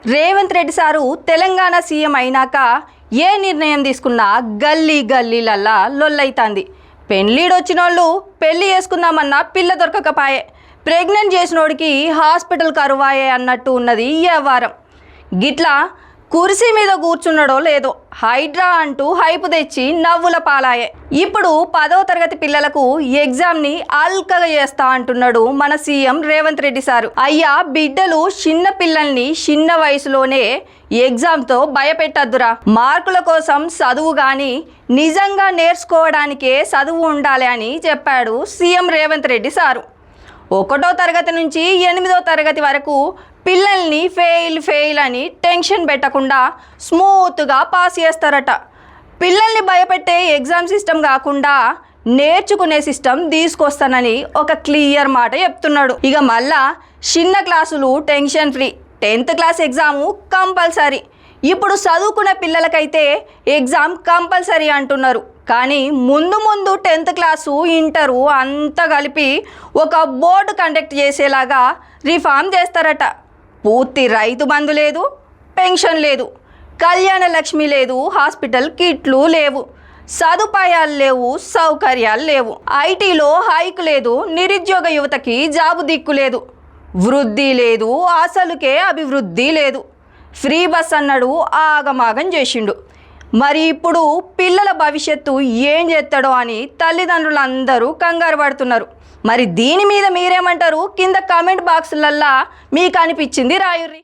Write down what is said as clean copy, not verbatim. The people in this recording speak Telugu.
రేవంత్ రెడ్డి సారు తెలంగాణ సీఎం అయినాక ఏ నిర్ణయం తీసుకున్నా గల్లీ గల్లీలల్లా లొల్లైతాంది. పెళ్ళిడొచ్చినోళ్ళు పెళ్లి చేసుకుందామన్నా పిల్ల దొరకకపాయే, ప్రెగ్నెంట్ చేసినోడికి హాస్పిటల్ కరువాయే అన్నట్టు ఉన్నది ఈ వ్యవహారం. గిట్లా కుర్చీ మీద కూర్చున్నాడో లేదో హైడ్రా అంటూ హైపు తెచ్చి నవ్వుల పాలాయే. ఇప్పుడు 10వ తరగతి పిల్లలకు ఎగ్జామ్ని అల్కగా చేస్తా అంటున్నాడు మన సీఎం రేవంత్ రెడ్డి సారు. అయ్యా, బిడ్డలు చిన్న పిల్లల్ని చిన్న వయసులోనే ఎగ్జామ్తో భయపెట్టద్దురా. మార్కుల కోసం చదువు కానీ నిజంగా నేర్చుకోవడానికే చదువు ఉండాలి అని చెప్పాడు సీఎం రేవంత్ రెడ్డి సారు. 1వ తరగతి నుంచి 8వ తరగతి వరకు పిల్లల్ని ఫెయిల్ అని టెన్షన్ పెట్టకుండా స్మూత్గా పాస్ చేస్తారట. పిల్లల్ని భయపెట్టే ఎగ్జామ్ సిస్టమ్ కాకుండా నేర్చుకునే సిస్టమ్ తీసుకొస్తానని ఒక క్లియర్ మాట చెప్తున్నాడు. ఇక మళ్ళా చిన్న క్లాసులు tension free, 10th class exam compulsory. ఇప్పుడు చదువుకునే పిల్లలకైతే ఎగ్జామ్ కంపల్సరీ అంటున్నారు. కానీ ముందు 10th క్లాసు ఇంటరు అంతా కలిపి ఒక బోర్డు కండక్ట్ చేసేలాగా రిఫార్మ్ చేస్తారట. పూర్తి రైతు బంధు లేదు, పెన్షన్ లేదు, కళ్యాణ లక్ష్మి లేదు, హాస్పిటల్ కిట్లు లేవు, సదుపాయాలు లేవు, సౌకర్యాలు లేవు, ఐటీలో హైక్ లేదు, నిరుద్యోగ యువతకి జాబు దిక్కు లేదు, వృద్ధి లేదు, అసలుకే అభివృద్ధి లేదు, ఫ్రీ బస్ అన్నాడు ఆగమాగం చేసిండు. మరి ఇప్పుడు పిల్లల భవిష్యత్తు ఏం చేస్తాడో అని తల్లిదండ్రులందరూ కంగారు పడుతున్నారు. మరి దీని మీద మీరేమంటారు? కింద కామెంట్ బాక్సులల్లా మీకు అనిపించింది రాయుర్రి.